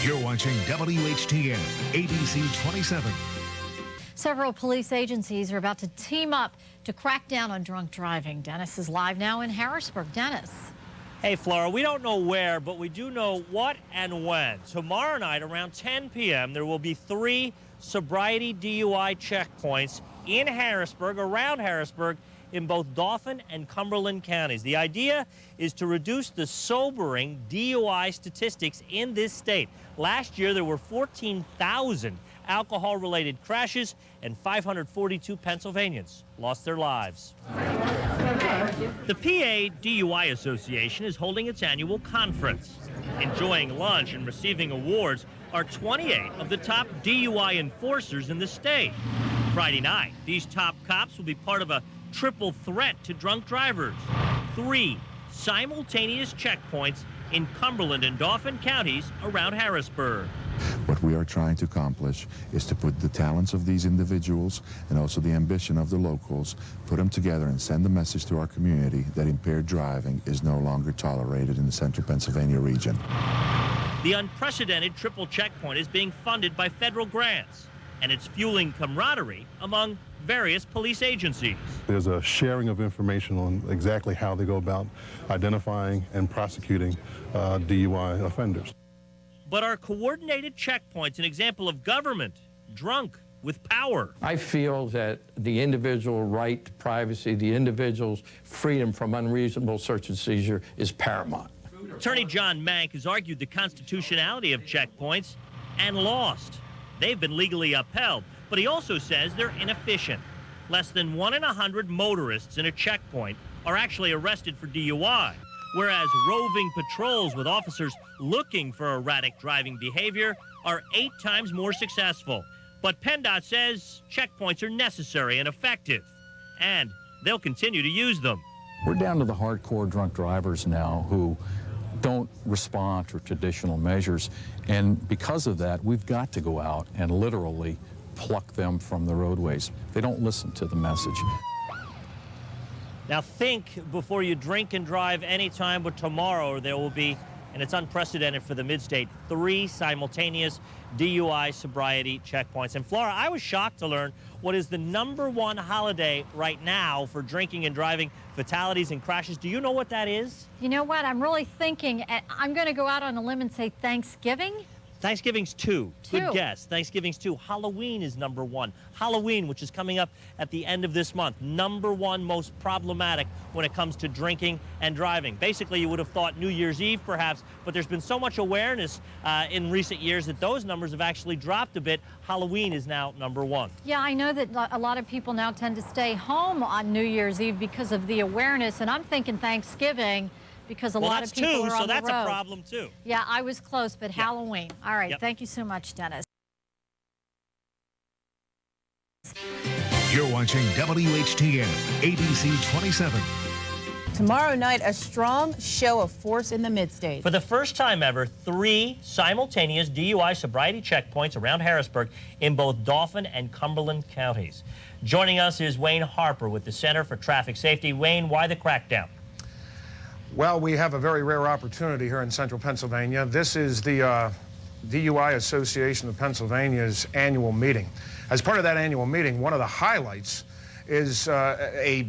You're watching WHTN, ABC 27. Several police agencies are about to team up to crack down on drunk driving. Dennis is live now in Harrisburg. Dennis. Hey, Flora, we don't know where, but we do know what and when. Tomorrow night around 10 p.m., there will be 3 sobriety DUI checkpoints in Harrisburg, around Harrisburg, in both Dauphin and Cumberland counties. The idea is to reduce the sobering DUI statistics in this state. Last year, there were 14,000 alcohol-related crashes, and 542 Pennsylvanians lost their lives. The PA DUI Association is holding its annual conference. Enjoying lunch and receiving awards are 28 of the top DUI enforcers in the state. Friday night, these top cops will be part of a triple threat to drunk drivers. 3 simultaneous checkpoints in Cumberland and Dauphin counties around Harrisburg. What we are trying to accomplish is to put the talents of these individuals and also the ambition of the locals, put them together and send a message to our community that impaired driving is no longer tolerated in the central Pennsylvania region. The unprecedented triple checkpoint is being funded by federal grants, and it's fueling camaraderie among various police agencies. There's a sharing of information on exactly how they go about identifying and prosecuting DUI offenders. But are coordinated checkpoints an example of government drunk with power? I feel that the individual right to privacy, the individual's freedom from unreasonable search and seizure is paramount. Attorney John Mank has argued the constitutionality of checkpoints and lost. They've been legally upheld, but he also says they're inefficient. Less than 1 in 100 motorists in a checkpoint are actually arrested for DUI, whereas roving patrols with officers looking for erratic driving behavior are 8 times more successful. But PennDOT says checkpoints are necessary and effective, and they'll continue to use them. We're down to the hardcore drunk drivers now who don't respond to traditional measures, and because of that, we've got to go out and literally pluck them from the roadways. They don't listen to the message. Now think before you drink and drive anytime, but tomorrow there will be, and it's unprecedented for the mid-state, 3 simultaneous DUI sobriety checkpoints. And Flora, I was shocked to learn what is the #1 holiday right now for drinking and driving fatalities and crashes. Do you know what that is? You know what? I'm really thinking, I'm going to go out on a limb and say Thanksgiving. Thanksgiving's 2. Good guess. Thanksgiving's 2. Halloween is #1. Halloween, which is coming up at the end of this month, #1 most problematic when it comes to drinking and driving. Basically, you would have thought New Year's Eve, perhaps, but there's been so much awareness in recent years that those numbers have actually dropped a bit. Halloween is now #1. Yeah, I know that a lot of people now tend to stay home on New Year's Eve because of the awareness, and I'm thinking Thanksgiving, because a lot of people are on the road. So that's a problem, too. Yeah, I was close, but yeah. Halloween. All right, Thank you so much, Dennis. You're watching WHTN, ABC 27. Tomorrow night, a strong show of force in the mid-state. For the first time ever, 3 simultaneous DUI sobriety checkpoints around Harrisburg in both Dauphin and Cumberland counties. Joining us is Wayne Harper with the Center for Traffic Safety. Wayne, why the crackdown? Well, we have a very rare opportunity here in central Pennsylvania. This is the DUI Association of Pennsylvania's annual meeting. As part of that annual meeting, one of the highlights is a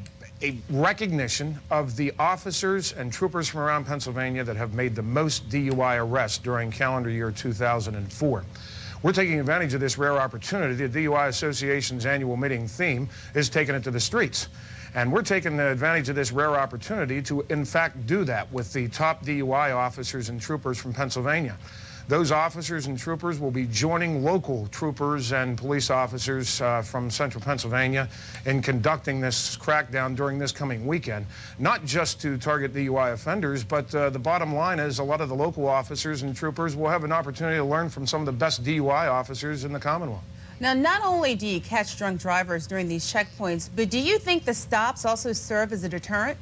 recognition of the officers and troopers from around Pennsylvania that have made the most DUI arrests during calendar year 2004. We're taking advantage of this rare opportunity. The DUI Association's annual meeting theme is taking it to the streets. And we're taking advantage of this rare opportunity to, in fact, do that with the top DUI officers and troopers from Pennsylvania. Those officers and troopers will be joining local troopers and police officers from central Pennsylvania in conducting this crackdown during this coming weekend, not just to target DUI offenders, but the bottom line is a lot of the local officers and troopers will have an opportunity to learn from some of the best DUI officers in the Commonwealth. Now, not only do you catch drunk drivers during these checkpoints, but do you think the stops also serve as a deterrent?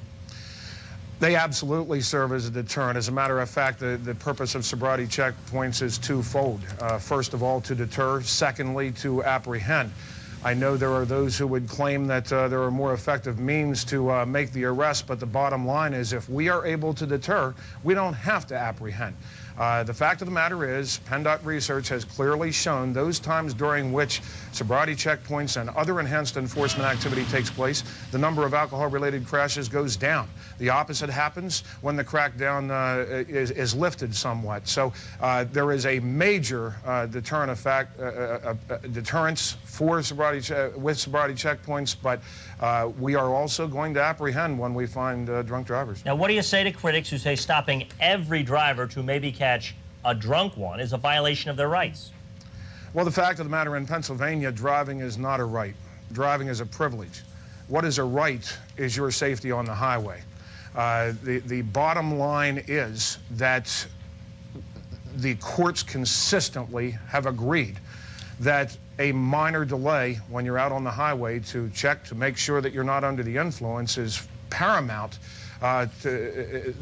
They absolutely serve as a deterrent. As a matter of fact, the purpose of sobriety checkpoints is twofold. First of all, to deter. Secondly, to apprehend. I know there are those who would claim that there are more effective means to make the arrest, but the bottom line is if we are able to deter, we don't have to apprehend. The fact of the matter is, PennDOT research has clearly shown those times during which sobriety checkpoints and other enhanced enforcement activity takes place, the number of alcohol-related crashes goes down. The opposite happens when the crackdown is lifted somewhat. So there is a major deterrence for with sobriety checkpoints, but we are also going to apprehend when we find drunk drivers. Now, what do you say to critics who say stopping every driver to maybe catch a drunk one is a violation of their rights? Well, the fact of the matter, in Pennsylvania, driving is not a right. Driving is a privilege. What is a right is your safety on the highway. The bottom line is that the courts consistently have agreed that a minor delay when you're out on the highway to check to make sure that you're not under the influence is paramount. The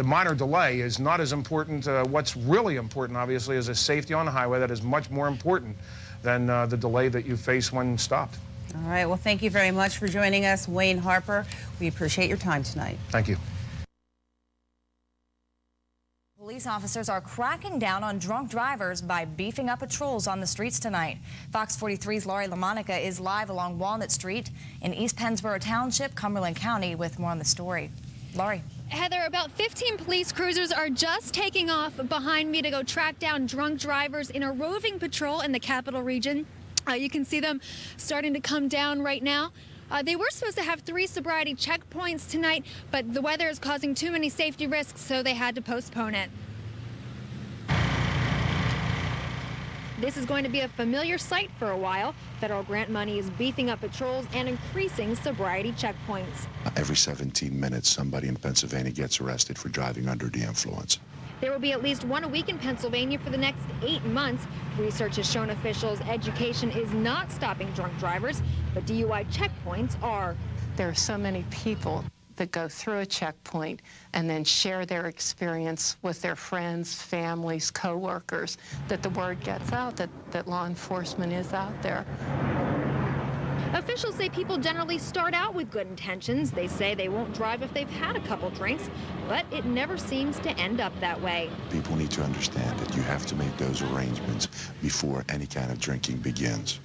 minor delay is not as important. What's really important, obviously, is a safety on the highway. That is much more important than the delay that you face when stopped. All right. Well, thank you very much for joining us, Wayne Harper. We appreciate your time tonight. Thank you. Police officers are cracking down on drunk drivers by beefing up patrols on the streets tonight. Fox 43's Laurie LaMonica is live along Walnut Street in East Pennsboro Township, Cumberland County, with more on the story. Laurie. Heather, about 15 police cruisers are just taking off behind me to go track down drunk drivers in a roving patrol in the capital region. You can see them starting to come down right now. They were supposed to have 3 sobriety checkpoints tonight, but the weather is causing too many safety risks, so they had to postpone it. This is going to be a familiar sight for a while. Federal grant money is beefing up patrols and increasing sobriety checkpoints. Every 17 minutes, somebody in Pennsylvania gets arrested for driving under the influence. There will be at least 1 a week in Pennsylvania for the next 8 months. Research has shown officials education is not stopping drunk drivers, but DUI checkpoints are. There are so many people that go through a checkpoint and then share their experience with their friends, families, co-workers, that the word gets out that law enforcement is out there. Officials say people generally start out with good intentions. They say they won't drive if they've had a couple drinks, but it never seems to end up that way. People need to understand that you have to make those arrangements before any kind of drinking begins.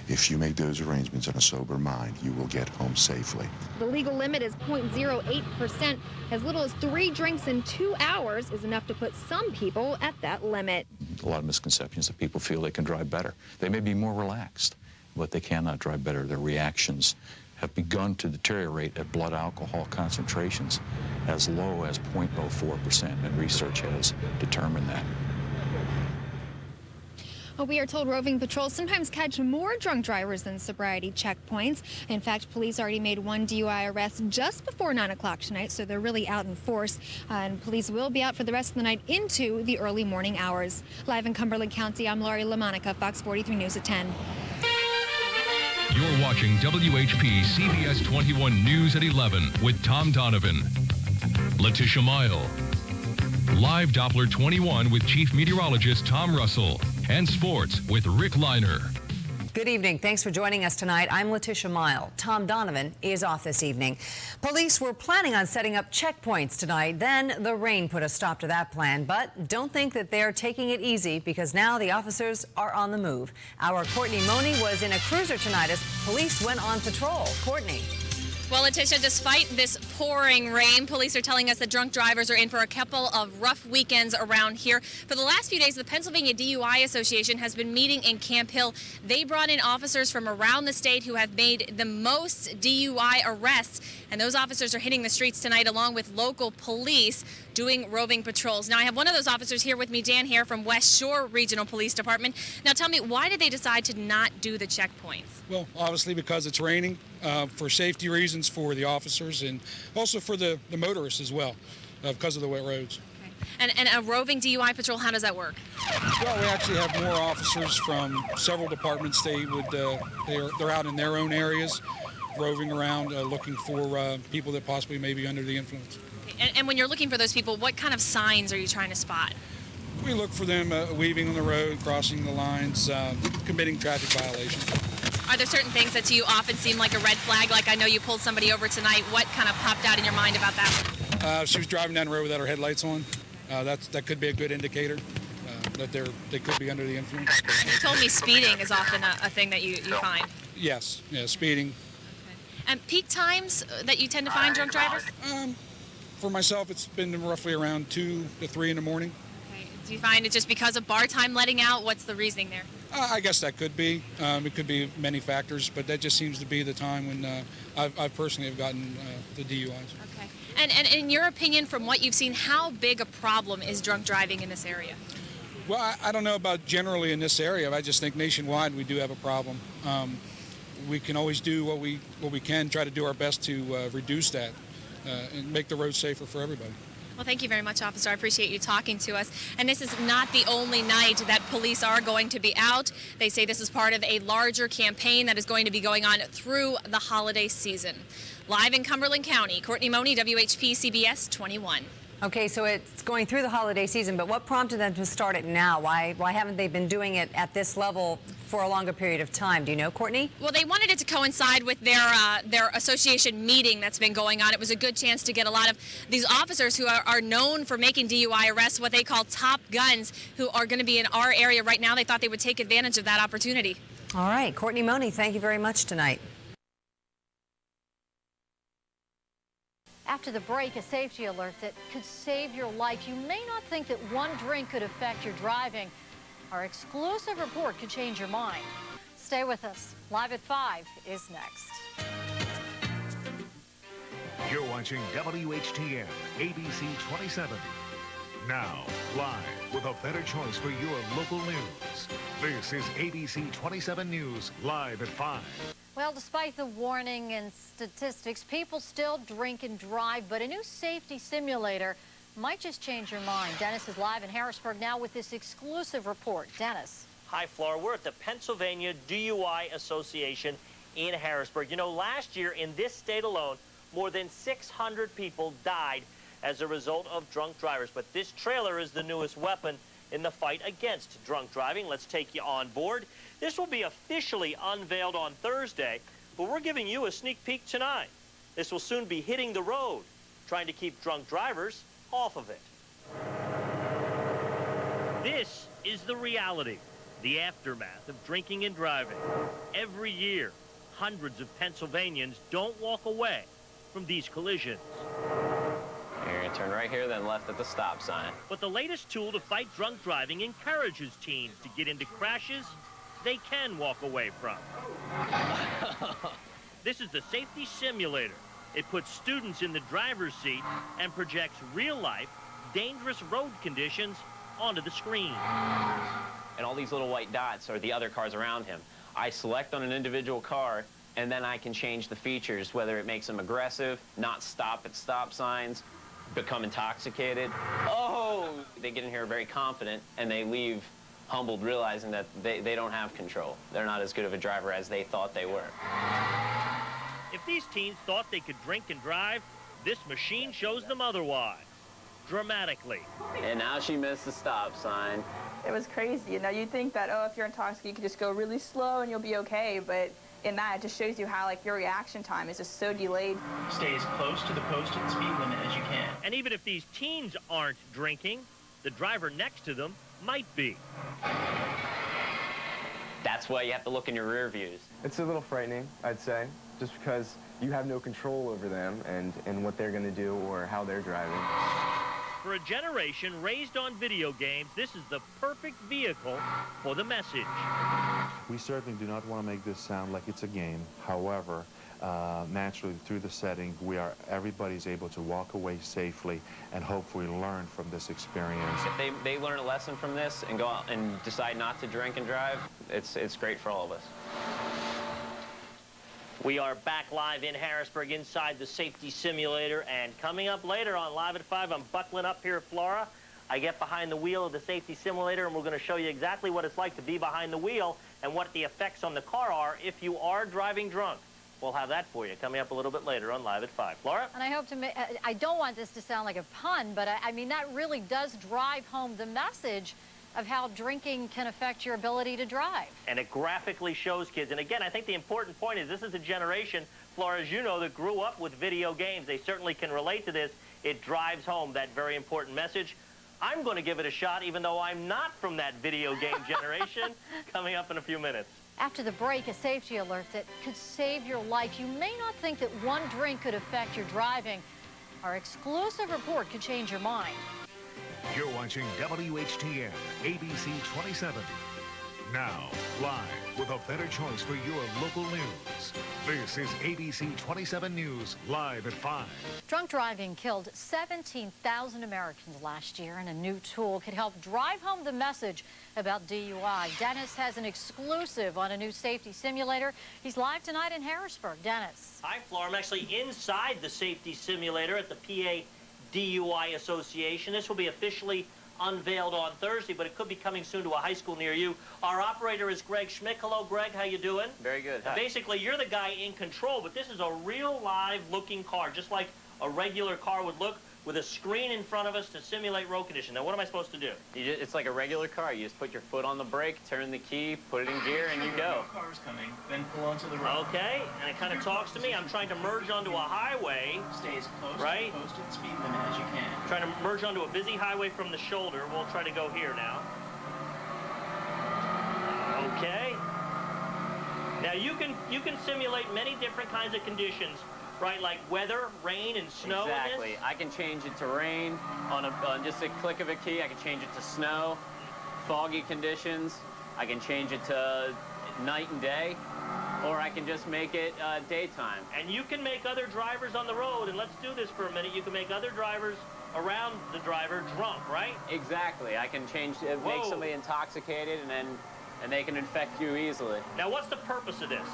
If you make those arrangements on a sober mind, you will get home safely. The legal limit is 0.08%. As little as 3 drinks in 2 hours is enough to put some people at that limit. A lot of misconceptions that people feel they can drive better. They may be more relaxed, but they cannot drive better. Their reactions have begun to deteriorate at blood alcohol concentrations as low as 0.04%, and research has determined that. Well, we are told roving patrols sometimes catch more drunk drivers than sobriety checkpoints. In fact, police already made 1 DUI arrest just before 9 o'clock tonight, so they're really out in force. And police will be out for the rest of the night into the early morning hours. Live in Cumberland County, I'm Laurie LaMonica, Fox 43 News at 10. You're watching WHP CBS 21 News at 11 with Tom Donovan, Letitia Mile, Live Doppler 21 with Chief Meteorologist Tom Russell, and Sports with Rick Liner. Good evening. Thanks for joining us tonight. I'm Letitia Mile. Tom Donovan is off this evening. Police were planning on setting up checkpoints tonight. Then the rain put a stop to that plan. But don't think that they're taking it easy, because now the officers are on the move. Our Courtney Money was in a cruiser tonight as police went on patrol. Courtney. Well, Letitia, despite this pouring rain, police are telling us that drunk drivers are in for a couple of rough weekends around here. For the last few days, the Pennsylvania DUI Association has been meeting in Camp Hill. They brought in officers from around the state who have made the most DUI arrests, and those officers are hitting the streets tonight along with local police doing roving patrols. Now, I have one of those officers here with me, Dan Hare from West Shore Regional Police Department. Now, tell me, why did they decide to not do the checkpoints? Well, obviously because it's raining, for safety reasons for the officers and also for the motorists as well, because of the wet roads. Okay. And a roving DUI patrol, how does that work? Well, we actually have more officers from several departments. They're out in their own areas, roving around, looking for people that possibly may be under the influence. Okay. And when you're looking for those people, what kind of signs are you trying to spot? We look for them weaving on the road, crossing the lines, committing traffic violations. Are there certain things that to you often seem like a red flag? Like I know you pulled somebody over tonight. What kind of popped out in your mind about that one? She was driving down the road without her headlights on. that could be a good indicator that they could be under the influence. You told me speeding is often a thing that you find. Yes, yeah, speeding. Okay. And peak times that you tend to find drunk drivers? For myself, it's been roughly around 2 to 3 in the morning. Okay. Do you find it just because of bar time letting out? What's the reasoning there? I guess that could be. It could be many factors, but that just seems to be the time when I personally have gotten the DUIs. Okay. And in your opinion, from what you've seen, how big a problem is drunk driving in this area? Well, I don't know about generally in this area. I just think nationwide we do have a problem. We can always do what we can, try to do our best to reduce that and make the road safer for everybody. Well, thank you very much, Officer. I appreciate you talking to us. And this is not the only night that police are going to be out. They say this is part of a larger campaign that is going to be going on through the holiday season. Live in Cumberland County, Courtney Money, WHP CBS 21. Okay, so it's going through the holiday season, but what prompted them to start it now? Why haven't they been doing it at this level for a longer period of time? Do you know, Courtney? Well, they wanted it to coincide with their association meeting that's been going on. It was a good chance to get a lot of these officers who are known for making DUI arrests, what they call top guns, who are going to be in our area right now. They thought they would take advantage of that opportunity. All right, Courtney Money, thank you very much tonight. After the break, a safety alert that could save your life. You may not think that one drink could affect your driving. Our exclusive report could change your mind. Stay with us. Live at 5 is next. You're watching WHTN, ABC 27. Now, live with a better choice for your local news. This is ABC 27 News, live at 5. Well, despite the warning and statistics, people still drink and drive, but a new safety simulator might just change your mind. Dennis is live in Harrisburg now with this exclusive report. Dennis. Hi, Flora. We're at the Pennsylvania DUI Association in Harrisburg. You know, last year in this state alone, more than 600 people died as a result of drunk drivers. But this trailer is the newest weapon in the fight against drunk driving. Let's take you on board. This will be officially unveiled on Thursday, but we're giving you a sneak peek tonight. This will soon be hitting the road, trying to keep drunk drivers off of it. This is the reality, the aftermath of drinking and driving. Every year, hundreds of Pennsylvanians don't walk away from these collisions. You're going to turn right here, then left at the stop sign. But the latest tool to fight drunk driving encourages teens to get into crashes they can walk away from. This is the safety simulator. It puts students in the driver's seat and projects real-life, dangerous road conditions onto the screen. And all these little white dots are the other cars around him. I select on an individual car, and then I can change the features, whether it makes them aggressive, not stop at stop signs, become intoxicated. Oh! They get in here very confident, and they leave humbled, realizing that they don't have control. They're not as good of a driver as they thought they were. If these teens thought they could drink and drive, this machine shows them otherwise, dramatically. And now she missed the stop sign. It was crazy. You know, you think that, oh, if you're intoxicated, you can just go really slow and you'll be okay, but in that, it just shows you how, like, your reaction time is just so delayed. Stay as close to the posted speed limit as you can. And even if these teens aren't drinking, the driver next to them might be. That's why you have to look in your rear views. It's a little frightening, I'd say, just because you have no control over them and what they're going to do or how they're driving. For a generation raised on video games, this is the perfect vehicle for the message. We certainly do not want to make this sound like it's a game. However, naturally through the setting, everybody's able to walk away safely and hopefully learn from this experience. If they learn a lesson from this and go out and decide not to drink and drive, it's great for all of us. We are back live in Harrisburg inside the safety simulator, and coming up later on Live at 5, I'm buckling up here at Flora. I get behind the wheel of the safety simulator, and we're going to show you exactly what it's like to be behind the wheel and what the effects on the car are if you are driving drunk. We'll have that for you coming up a little bit later on Live at 5. Flora? And I hope to I don't want this to sound like a pun, but I mean, that really does drive home the message of how drinking can affect your ability to drive. And it graphically shows kids. And again, I think the important point is this is a generation, Flora, as you know, that grew up with video games. They certainly can relate to this. It drives home that very important message. I'm going to give it a shot, even though I'm not from that video game generation, coming up in a few minutes. After the break, a safety alert that could save your life. You may not think that one drink could affect your driving. Our exclusive report could change your mind. You're watching WHTN, ABC 27. Now, live with a better choice for your local news. This is ABC 27 News, live at 5. Drunk driving killed 17,000 Americans last year, and a new tool could help drive home the message about DUI. Dennis has an exclusive on a new safety simulator. He's live tonight in Harrisburg. Dennis. Hi, Flora. I'm actually inside the safety simulator at the PA DUI Association. This will be officially unveiled on Thursday, but it could be coming soon to a high school near you. Our operator is Greg Schmidt. Hello, Greg. How you doing? Very good. Hi. Basically, you're the guy in control, but this is a real live-looking car, just like a regular car would look, with a screen in front of us to simulate road condition. Now, what am I supposed to do? It's like a regular car. You just put your foot on the brake, turn the key, put it in gear, and you go. Car's coming, then pull onto the road. Okay, and it kind of talks to me. I'm trying to merge onto a highway. Stay as close right? to the posted speed limit as you can. Trying to merge onto a busy highway from the shoulder. We'll try to go here now. Okay. Now you can simulate many different kinds of conditions, right? Like weather, rain, and snow. Exactly. I can change it to rain on just a click of a key. I can change it to snow, foggy conditions. I can change it to night and day, or I can just make it daytime. And you can make other drivers on the road, and let's do this for a minute. You can make other drivers around the driver drunk, right? Exactly. I can change it, make somebody intoxicated, and they can infect you easily. Now, what's the purpose of this?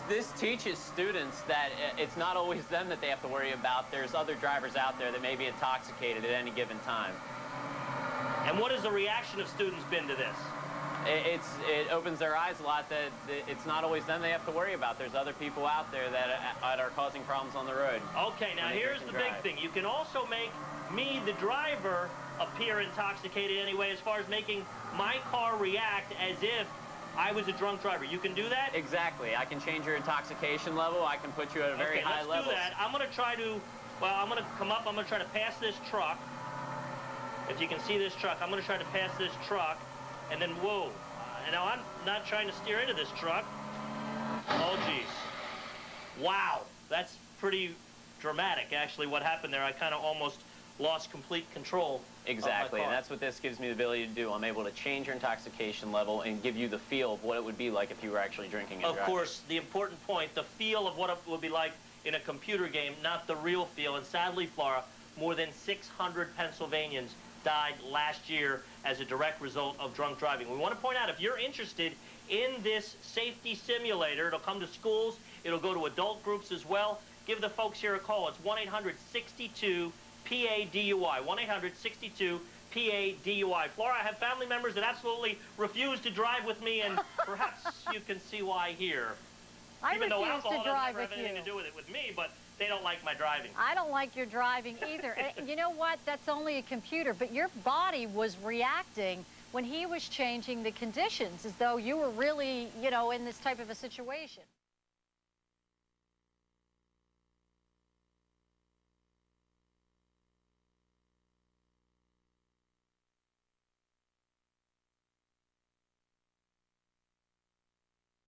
This teaches students that it's not always them that they have to worry about. There's other drivers out there that may be intoxicated at any given time. And what has the reaction of students been to this? It opens their eyes a lot that it's not always them they have to worry about. There's other people out there that are causing problems on the road. Okay, now here's the big thing. You can also make me, the driver, appear intoxicated anyway, as far as making my car react as if I was a drunk driver. You can do that? Exactly. I can change your intoxication level. I can put you at a very high level. Let's do that. I'm going to try to, well, I'm going to come up. I'm going to try to pass this truck. If you can see this truck, I'm going to try to pass this truck. And then, whoa. And now I'm not trying to steer into this truck. Oh, geez. Wow. That's pretty dramatic, actually, what happened there. I kind of almost lost complete control. Exactly, and that's what this gives me the ability to do. I'm able to change your intoxication level and give you the feel of what it would be like if you were actually drinking and driving. Of course, the important point, the feel of what it would be like in a computer game, not the real feel. And sadly, Flora, more than 600 Pennsylvanians died last year as a direct result of drunk driving. We want to point out, if you're interested in this safety simulator, it'll come to schools, it'll go to adult groups as well. Give the folks here a call. It's 1-800-62-PA-DUI, 1-800-62-PA-DUI. Flora, I have family members that absolutely refuse to drive with me, and perhaps you can see why here. Even though alcohol doesn't have anything to do with me, but they don't like my driving. I don't like your driving either. And you know what? That's only a computer, but your body was reacting when he was changing the conditions as though you were really, you know, in this type of a situation.